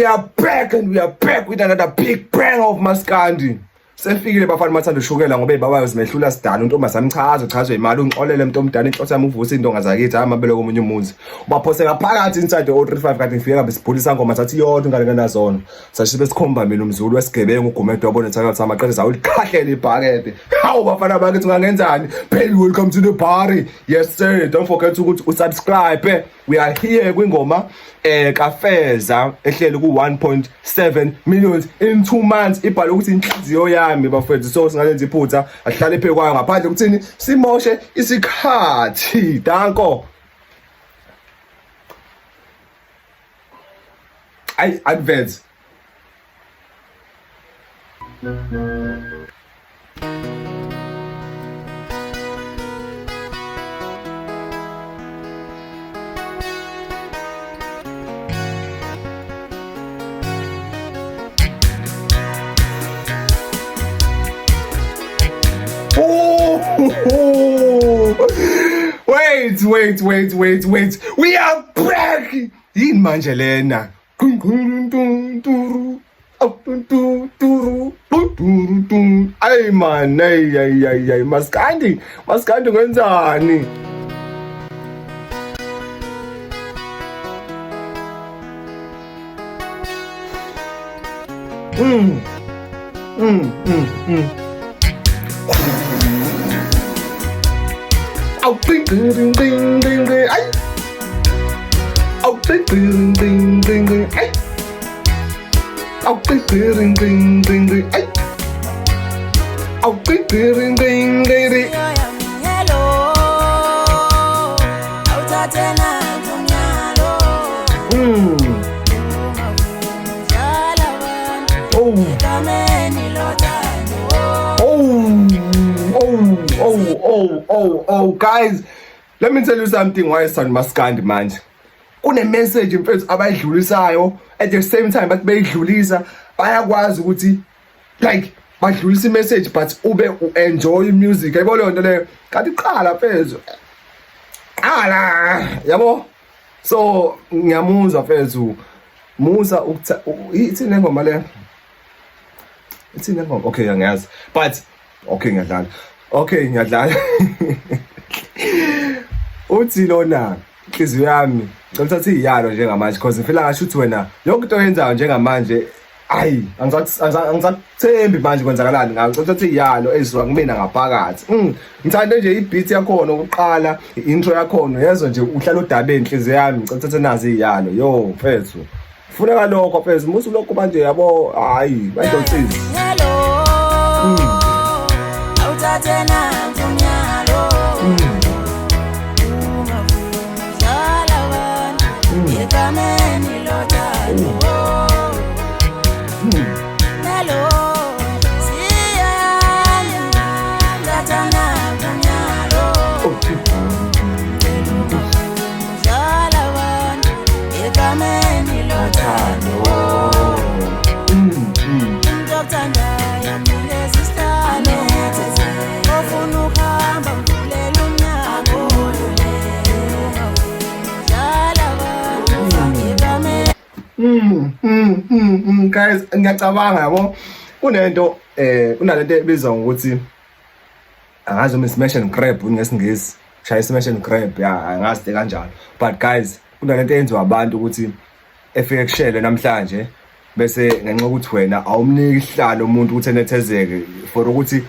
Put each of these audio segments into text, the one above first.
are back and we are back with another big bang of Maskandi. Sefikile bafana mathanda ushukela ngoba babayo simehlula sidala untombazana mchaza uchazwe imali ungixolele umuntu omdala inhloso yami uvusa indonga zakithi amabele komunye umuzi ubaphoseka phakathi inside o35 kanti ngifika ngabe sibhulisa ngoma sathi yodwa ngale nganazona sashibe sikhomba mina umzulu wesigebengu uGumede wabona thakathi amaqedza awulikhahlele ibhakede hawu bafana bakithi ungangenzani baby welcome to the party yes sir don't forget ukuthi usubscribe we are here kwingoma kafeza ehlele ku 1.7 millions in 2 months ibhala ukuthi inhliziyo yami bafethu so singalenza iphutha ahlale phe kwayo ngaphandle ukuthini simoshe isikhathi danko I adverts Wait. We are back. Yini manje lena? Ay man, ay Maskandi ngenzani? Oh, ding, ay. Oh, ding, ay. Oh, ding, ay. Oh, ding, ay. Hello, awuthathena ngomnyalo. Ikameni lothando. Oh, guys, let me tell you something why son Maskandi manje. Kune message mfethu abayidlulisayo at the same time but bayidlulisa bayakwazi ukuthi like badlulisa message but ube enjoy music. Yabo le nto le kanti qala mfethu. Qala, yabo. So ngiyamuzwa mfethu. Musa ithini ngoma le? Ithini ngoma? Okay, angiyazi. But okay ngiyadlala. Okay ngiyadlala. Uthi lona inhliziyo yami ngithatha iyalo njengamanje because ngifela ngasho ukuthi wena yonke into oyenzayo njengamanje ayi angisathembi manje kwenzakalani ngicothatha iyalo ezizwa kumina ngaphakathi ngithanda nje ibeat yakho nokuqala intro yakho yezwa nje uhlala udabeni inhliziyo yami ngicothatha nazi iyalo yo mfethu ufuna kalokho mfethu musu lokho manje yabo hayi bayidonsiza Hello, awuthathena ngomnyalo. Ikameni lothando. Hello, siyani ngathana ngomnyalo. Ikameni lothando. Ngokuthandayo mina sisitane. Ofuna ukuhamba mvulela umnyango. Guys ngiyacabanga yabo kunento kunalento ebizwa ngokuthi angazi uma smash and grab ngesingisi shaya smash and grab ya angazi kanjalo but guys kunalento eyenziwa abantu ukuthi efike kushele namhlanje bese ngenxa ukuthi wena awumniki ihlalo umuntu ukuthi enethezeke for ukuthi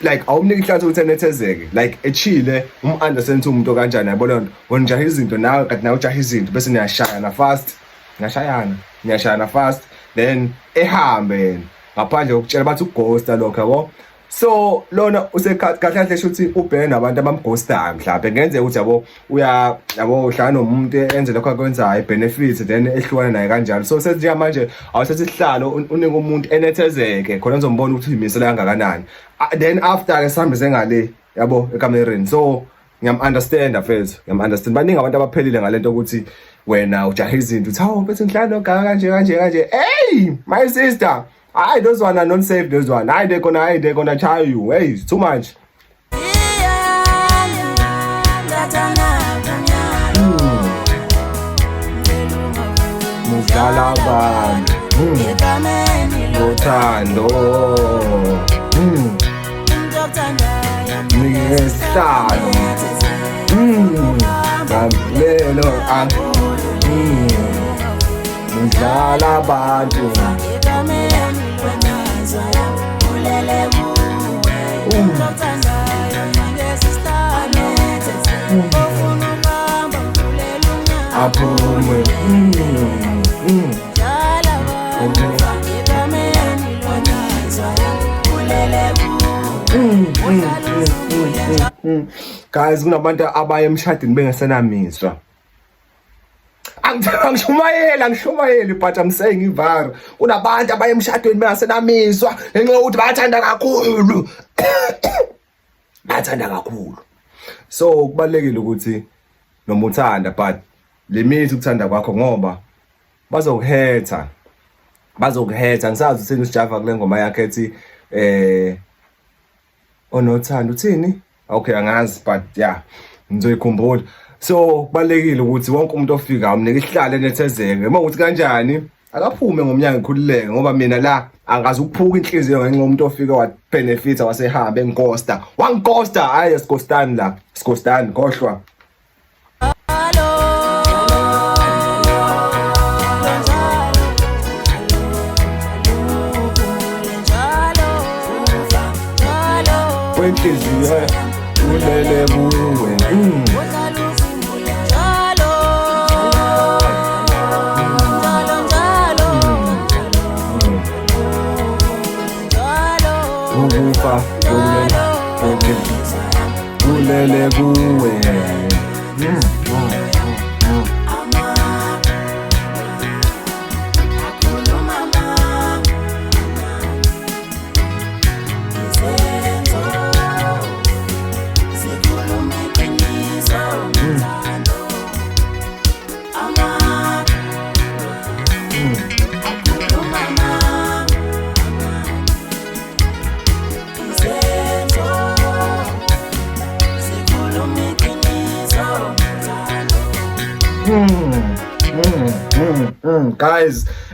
like awumniki ihlalo ukuthi enethezeke like echile understand umuntu kanjani yabo lento wona nje izinto nawe kanti nawe ujaha izinto bese niyashayana fast ngiyashayana fast then ehambe ngaphandle kokutshela bathi ughosta lokho yabo so lona usekahle ukuthi ubheke nabantu abamghostayo mhlawumbe ngenzeka ukuthi yabo yabo uhlala nomuntu enze lokho akwenzayo benefits then ehlukana naye kanjalo so sethi manje awusethi isihlalo unike umuntu enethezeke khona uzombona ukuthi uyimisela kangakanani then after ke sihambe sengale yabo ekamereni so ngiyam-understand mfethu baningi abantu abaphelile ngalento ukuthi wena ujaha izinto uthi hawu bese ngihlala kanje hey my sister hayi those one are not safe those one hayi they gonna try you hey it's too much Dlala abantu egameni lothando umuntu okuthandayo Nike isihlalo Ngamlelo Dlala abantu egameni lwemizwa ulele kuwe umuntu okuthandayo ngesisihlalo ofuna ukuhamba uvulela unyawo Aphume dlala abantu egameni lwemizwa ulele kuwe Guys kunabantu abaya emshadweni bengasenamizwa Angishumayeli but I'm saying ivara kunabantu abaya emshadweni bengasenamizwa ngenxa yokuthi bayathanda kakhulu bayathanda kakhulu so kubalekile ukuthi noma uthanda but limit ukuthanda kwakho ngoba bazokuhetha ngisazi uthini usijava kule ngoma yakhe ethi onothando uthini okay angazi but yeah ngizoyikhumbula so kubalekile ukuthi wonke umuntu ofika umnika isihlalo enethezeke uma ukuthi kanjani akaphume ngomnyaka ngikhululeke ngoba mina la angazi ukuphuka inhliziyo ngenxa yomuntu ofika wabenefita wasehamba enkosta wangicosta hayi sikostani la sikostani khohlwa Wenhliziyo ulele kuwe ukufa ulele kuwe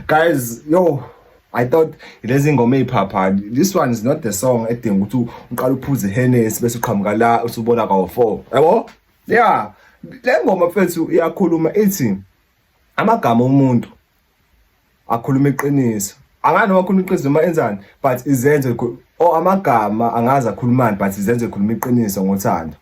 Guys, yo, I thought lezi ngoma eziphapha. This one is not the song edinga ukuthi uqala uphuze Hennessy bese uqhamuka la usubona ka 4. Yabo? Yeah. Le ngoma mfethu iyakhuluma ithi amagama omuntu akhuluma iqiniso. Angani wakhuluma iqiniso noma enzani but izenze amagama angazi akhulumani but izenze ikhuluma iqiniso ngothando.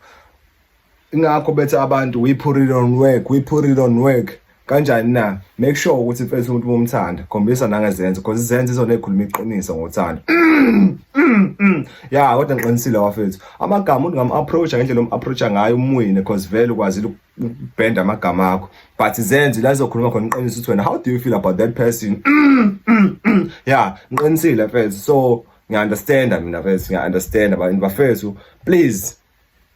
Ingakho bethe abantu we put it on work kanjani na make sure ukuthi mfethu umuntu bomthanda khombisa nangezenzo because izenzo izona ezikhuluma iqiniso ngothando yeah kodwa ngiqinisile wafethu amagama umuntu ngam-approach ngendlela om-approacha ngayo umwini because vele ukwazile ukubhenda amagama akho but izenzo la zizokhuluma khona iqiniso ukuthi wena how do you feel about that person yeah ngiqinisile mfethu so ngiya-understanda mina mfethu ngiya-understanda bafethu please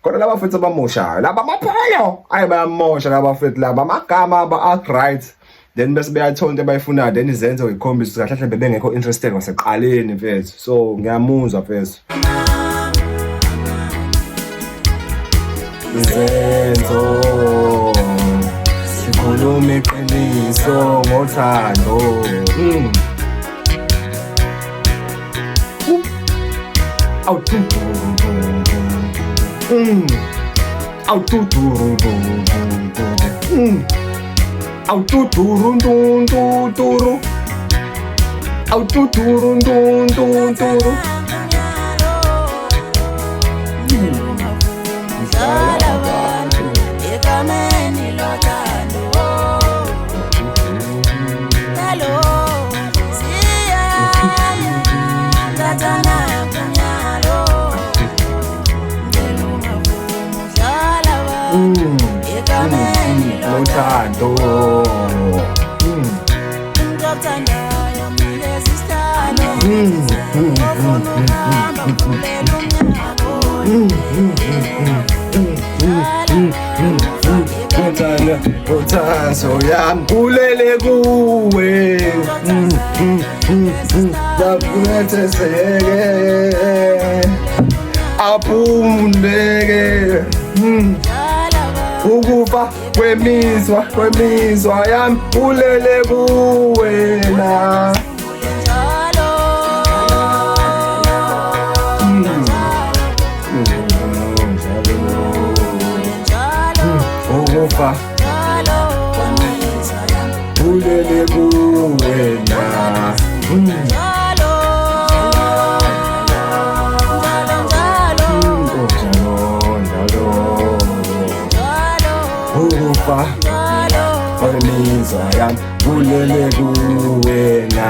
kodwa laba mfethu abamoshayo laba maphelo ayi bayamosha laba mfethu laba amagama aba-right then bese beyathola into abayifunayo then izenzo uyikhombisa kahle kahle bebengekho interested ngaseqaleni mfethu so ngiyamuzwa mfethu izenzo sikhuluma iqiniso ngothando Lothando Uthanso yami ulele kuwe Dakunethezeke aphumuleke ukufa kwemizwa yami ulele kuwena. njalo njalo Ukufa njalo kwemizwa yami ulele kuwena. njalo njalo njalo Ukufa kwemizwa yami ulele kuwena.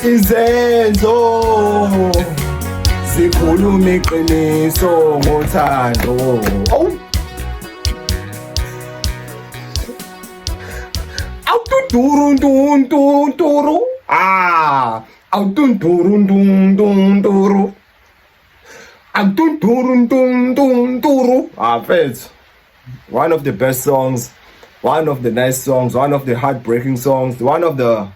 Izenzo zikhuluma iqiniso ngothando. Awutunduru awutunduru fethu. One of the best songs, one of the nice songs, one of the heartbreaking songs, one of the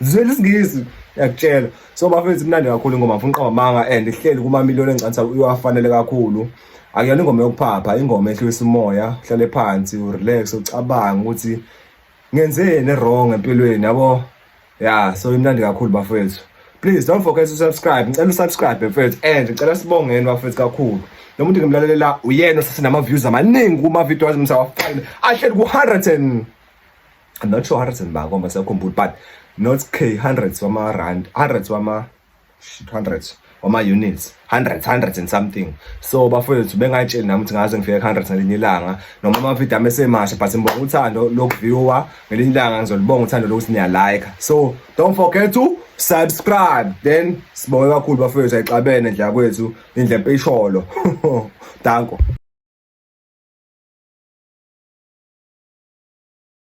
zwele isingisi yakutshela. So bafethu mnandi kakhulu ingoma ngifuna uqamba and ihleli kuma million engcanisa uyafanele kakhulu. Akuyona ingoma yokuphapha, ingoma ehlwisa umoya, uhlale phansi urelax ucabanga ukuthi ngenzeni wrong empilweni yabo. Yeah, so imnandi kakhulu bafethu. Please don't forget to subscribe. Ngicela usubscribe bafethu and ngicela sibongeni bafethu kakhulu. Lo muntu ngimlalela uyena osesinama views amaningi kuma video wami msawafile. Ahleli ku 100 and I'm not sure 100 ba ngoba sekhumbula but not k hundreds wama rand, hundreds wama hundreds wama units, hundreds and something. So bafethu bengayitsheli nami ukuthi ngaze ngifike 100 ngelinye ilanga noma ama video ami esemasha but ngibonga uthando lokuviewer ngelinye ilanga ngizolibonga uthando lokuthi niya like. So don't forget to subscribe. Then sibonge kakhulu bafethu ayixabene ndla kwethu indle empesholo. Danko.